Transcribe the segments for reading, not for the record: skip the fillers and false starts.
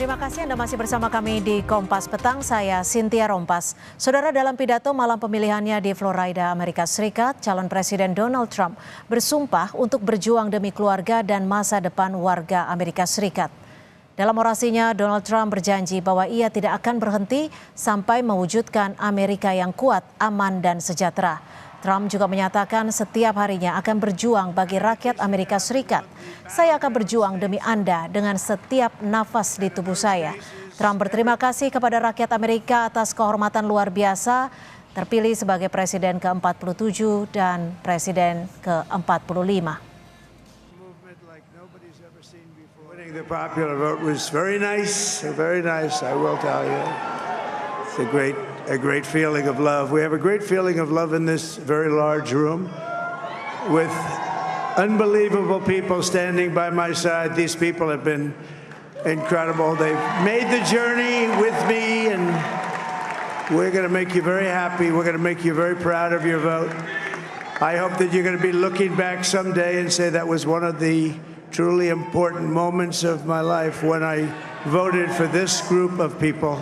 Terima kasih Anda masih bersama kami di Kompas Petang, saya Cynthia Rompas. Saudara, dalam pidato malam pemilihannya di Florida, Amerika Serikat, calon Presiden Donald Trump bersumpah untuk berjuang demi keluarga dan masa depan warga Amerika Serikat. Dalam orasinya, Donald Trump berjanji bahwa ia tidak akan berhenti sampai mewujudkan Amerika yang kuat, aman, dan sejahtera. Trump juga menyatakan setiap harinya akan berjuang bagi rakyat Amerika Serikat. Saya akan berjuang demi Anda dengan setiap nafas di tubuh saya. Trump berterima kasih kepada rakyat Amerika atas kehormatan luar biasa terpilih sebagai Presiden ke-47 dan Presiden ke-45. The popular vote was very nice, I will tell you. It's a great feeling of love. We have a great feeling of love in this very large room with unbelievable people standing by my side. These people have been incredible. They've made the journey with me, and we're going to make you very happy. We're going to make you very proud of your vote. I hope that you're going to be looking back someday and say that was one of the truly important moments of my life when I voted for this group of people.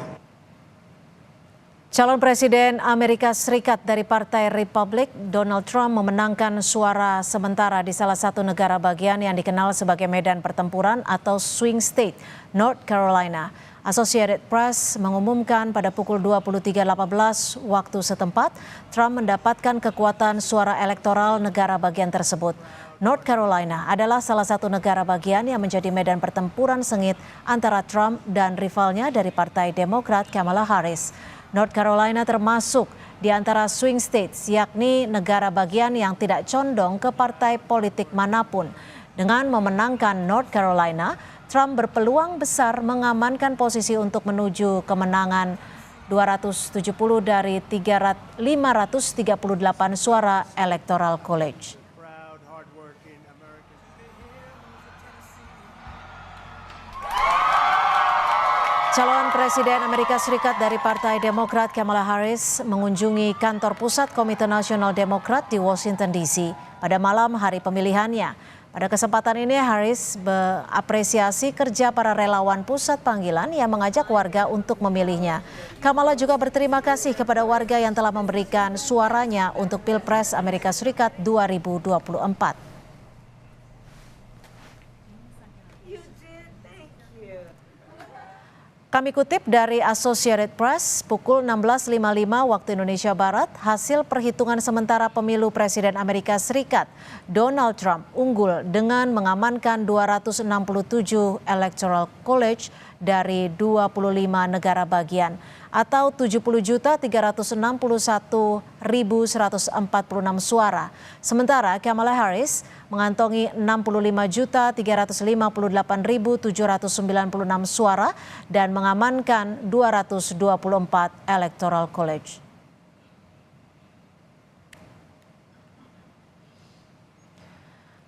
Calon Presiden Amerika Serikat dari Partai Republik, Donald Trump memenangkan suara sementara di salah satu negara bagian yang dikenal sebagai medan pertempuran atau swing state, North Carolina. Associated Press mengumumkan pada pukul 23.18 waktu setempat, Trump mendapatkan kekuatan suara elektoral negara bagian tersebut. North Carolina adalah salah satu negara bagian yang menjadi medan pertempuran sengit antara Trump dan rivalnya dari Partai Demokrat Kamala Harris. North Carolina termasuk di antara swing states, yakni negara bagian yang tidak condong ke partai politik manapun. Dengan memenangkan North Carolina, Trump berpeluang besar mengamankan posisi untuk menuju kemenangan 270 dari 538 suara Electoral College. Calon Presiden Amerika Serikat dari Partai Demokrat Kamala Harris mengunjungi kantor pusat Komite Nasional Demokrat di Washington DC pada malam hari pemilihannya. Pada kesempatan ini Harris mengapresiasi kerja para relawan pusat panggilan yang mengajak warga untuk memilihnya. Kamala juga berterima kasih kepada warga yang telah memberikan suaranya untuk Pilpres Amerika Serikat 2024. Kami kutip dari Associated Press, pukul 16.55 waktu Indonesia Barat, hasil perhitungan sementara pemilu Presiden Amerika Serikat, Donald Trump unggul dengan mengamankan 267 Electoral College dari 25 negara bagian atau 70.361.146 suara. Sementara Kamala Harris mengantongi 65.358.796 suara dan mengamankan 224 Electoral College.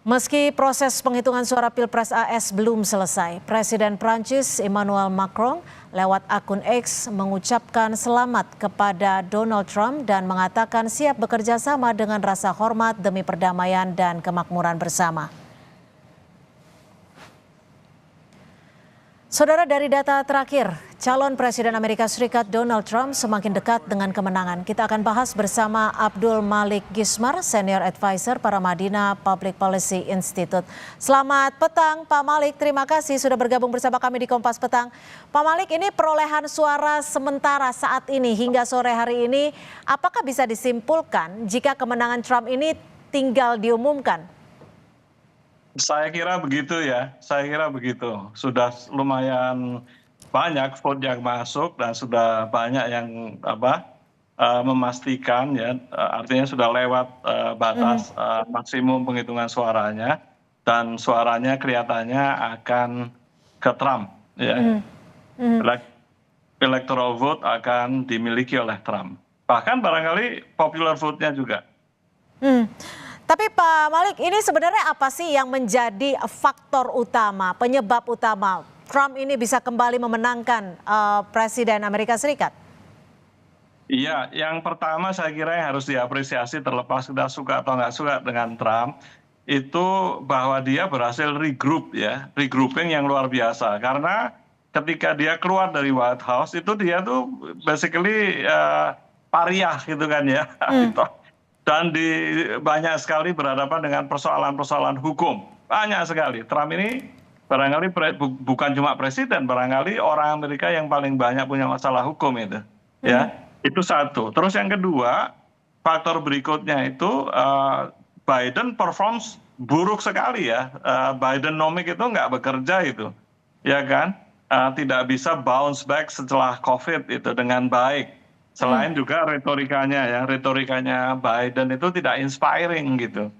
Meski proses penghitungan suara Pilpres AS belum selesai, Presiden Prancis Emmanuel Macron lewat akun X mengucapkan selamat kepada Donald Trump dan mengatakan siap bekerja sama dengan rasa hormat demi perdamaian dan kemakmuran bersama. Saudara, dari data terakhir, calon Presiden Amerika Serikat Donald Trump semakin dekat dengan kemenangan. Kita akan bahas bersama Abdul Malik Gismar, Senior Advisor Paramadina Public Policy Institute. Selamat petang Pak Malik, terima kasih sudah bergabung bersama kami di Kompas Petang. Pak Malik, ini perolehan suara sementara saat ini hingga sore hari ini, apakah bisa disimpulkan jika kemenangan Trump ini tinggal diumumkan? Saya kira begitu ya, Sudah lumayan banyak vote yang masuk dan sudah banyak yang memastikan ya, artinya sudah lewat batas maksimum penghitungan suaranya dan suaranya kelihatannya akan ke Trump ya. Electoral vote akan dimiliki oleh Trump. Bahkan barangkali popular vote-nya juga. Tapi Pak Malik, ini sebenarnya apa sih yang menjadi faktor utama, penyebab utama Trump ini bisa kembali memenangkan Presiden Amerika Serikat? Iya, yang pertama saya kira yang harus diapresiasi terlepas sudah suka atau nggak suka dengan Trump, itu bahwa dia berhasil regrouping yang luar biasa. Karena ketika dia keluar dari White House itu dia tuh basically pariah gitu kan ya. Dan banyak sekali berhadapan dengan persoalan-persoalan hukum. Banyak sekali. Trump ini barangkali bukan cuma presiden, barangkali orang Amerika yang paling banyak punya masalah hukum itu. Ya, itu satu. Terus yang kedua, faktor berikutnya itu Biden performs buruk sekali ya. Bidenomics itu nggak bekerja itu, ya kan? Tidak bisa bounce back setelah COVID itu dengan baik. Selain juga retorikanya Biden itu tidak inspiring gitu.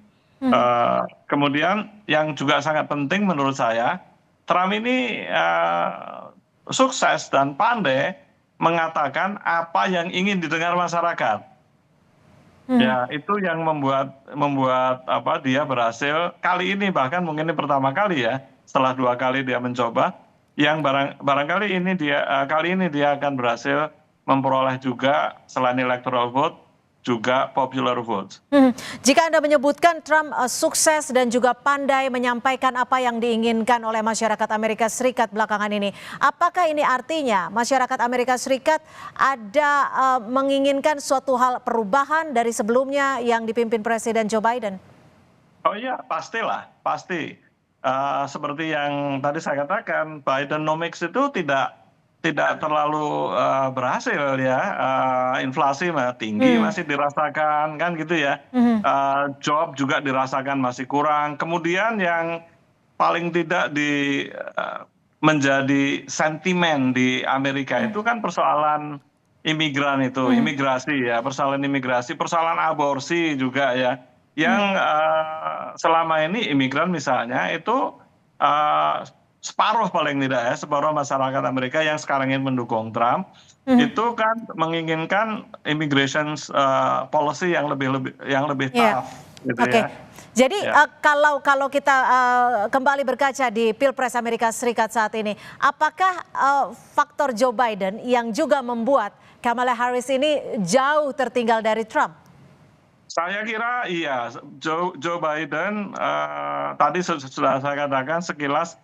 Kemudian yang juga sangat penting menurut saya, Trump ini sukses dan pandai mengatakan apa yang ingin didengar masyarakat. Ya, itu yang membuat dia berhasil kali ini, bahkan mungkin ini pertama kali ya, setelah 2 kali dia mencoba, yang barangkali kali ini dia akan berhasil memperoleh juga selain electoral vote juga popular vote. Jika Anda menyebutkan Trump sukses dan juga pandai menyampaikan apa yang diinginkan oleh masyarakat Amerika Serikat belakangan ini, apakah ini artinya masyarakat Amerika Serikat ada menginginkan suatu hal perubahan dari sebelumnya yang dipimpin Presiden Joe Biden? Oh iya, pastilah, pasti. Seperti yang tadi saya katakan, Bidenomics itu tidak terlalu berhasil ya. Inflasi tinggi masih dirasakan kan gitu ya. Job juga dirasakan masih kurang. Kemudian yang paling tidak menjadi sentimen di Amerika itu kan persoalan imigran itu, imigrasi ya, persoalan imigrasi, persoalan aborsi juga ya. Yang selama ini imigran misalnya itu separuh paling tidak ya, separuh masyarakat Amerika yang sekarang ingin mendukung Trump itu kan menginginkan immigration policy yang lebih tough gitu ya. Jadi kalau kita kembali berkaca di Pilpres Amerika Serikat saat ini, apakah faktor Joe Biden yang juga membuat Kamala Harris ini jauh tertinggal dari Trump? Saya kira iya, Joe Biden tadi sudah saya katakan sekilas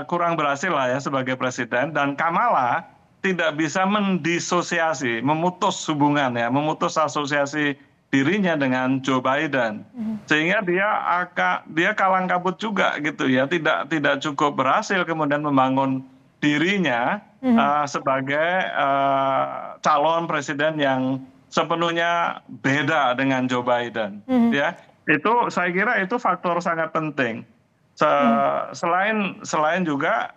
kurang berhasil lah ya sebagai presiden, dan Kamala tidak bisa mendisosiasi, memutus hubungan ya, memutus asosiasi dirinya dengan Joe Biden, sehingga dia kalang kabut juga gitu ya, tidak cukup berhasil kemudian membangun dirinya sebagai calon presiden yang sepenuhnya beda dengan Joe Biden ya. Itu saya kira itu faktor sangat penting. Selain juga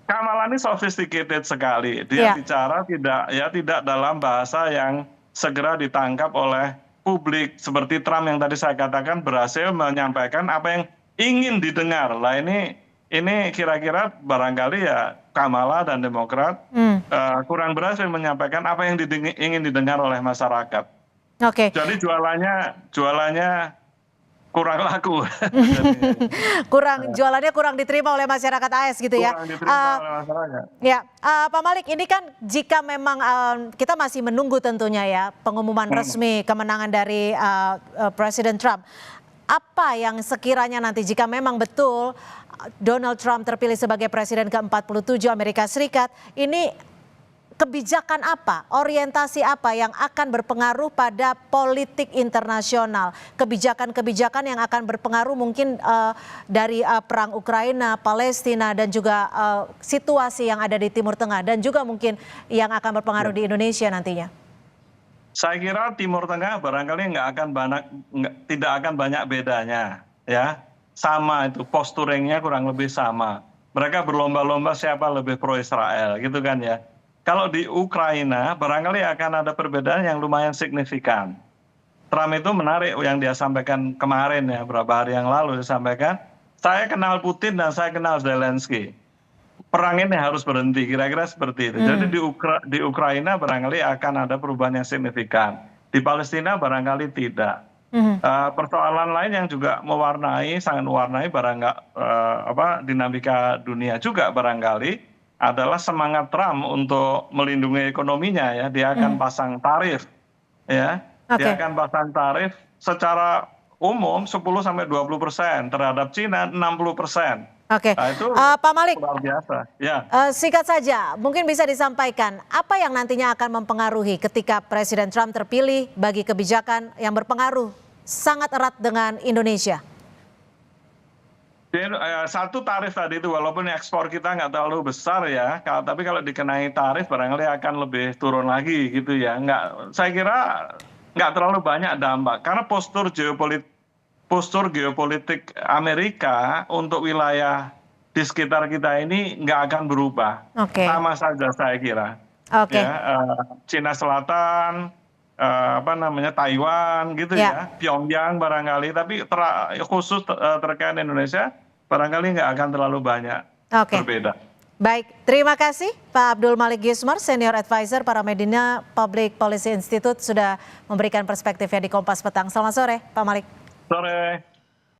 Kamala ini sophisticated sekali. Dia bicara tidak dalam bahasa yang segera ditangkap oleh publik seperti Trump yang tadi saya katakan berhasil menyampaikan apa yang ingin didengar. Lah ini kira-kira barangkali ya Kamala dan Demokrat kurang berhasil menyampaikan apa yang ingin didengar oleh masyarakat. Jadi jualannya kurang laku. Jualannya kurang diterima oleh masyarakat AS gitu ya. Kurang diterima oleh masyarakat. Ya, Pak Malik, ini kan jika memang kita masih menunggu tentunya ya pengumuman resmi kemenangan dari Presiden Trump. Apa yang sekiranya nanti jika memang betul Donald Trump terpilih sebagai Presiden ke-47 Amerika Serikat, ini kebijakan apa, orientasi apa yang akan berpengaruh pada politik internasional? Kebijakan-kebijakan yang akan berpengaruh mungkin dari perang Ukraina, Palestina, dan juga situasi yang ada di Timur Tengah, dan juga mungkin yang akan berpengaruh di Indonesia nantinya. Saya kira Timur Tengah barangkali tidak akan banyak bedanya ya. Sama itu, posturingnya kurang lebih sama. Mereka berlomba-lomba siapa lebih pro Israel gitu kan ya. Kalau di Ukraina barangkali akan ada perbedaan yang lumayan signifikan. Trump itu menarik yang dia sampaikan kemarin ya, beberapa hari yang lalu disampaikan, saya kenal Putin dan saya kenal Zelensky. Perang ini harus berhenti, kira-kira seperti itu. Jadi di Ukraina barangkali akan ada perubahan yang signifikan. Di Palestina barangkali tidak. Persoalan lain yang juga sangat mewarnai dinamika dunia juga barangkali adalah semangat Trump untuk melindungi ekonominya ya. Dia akan pasang tarif ya. Dia akan pasang tarif secara umum 10-20%, terhadap Cina 60%. Oke, Nah, itu Pak Malik, luar biasa. Ya. singkat saja, mungkin bisa disampaikan apa yang nantinya akan mempengaruhi ketika Presiden Trump terpilih bagi kebijakan yang berpengaruh sangat erat dengan Indonesia? Satu tarif tadi itu walaupun ekspor kita nggak terlalu besar ya, tapi kalau dikenai tarif barangkali akan lebih turun lagi gitu ya. Saya kira nggak terlalu banyak dampak karena postur geopolitik Amerika untuk wilayah di sekitar kita ini nggak akan berubah. Oke. Sama saja saya kira. Oke. Ya, Cina Selatan, Taiwan gitu ya, Pyongyang barangkali, tapi khusus terkait Indonesia barangkali nggak akan terlalu banyak berbeda. Baik, terima kasih Pak Abdul Malik Gismar, Senior Advisor Paramedina Public Policy Institute sudah memberikan perspektifnya di Kompas Petang. Selamat sore, Pak Malik. Sore.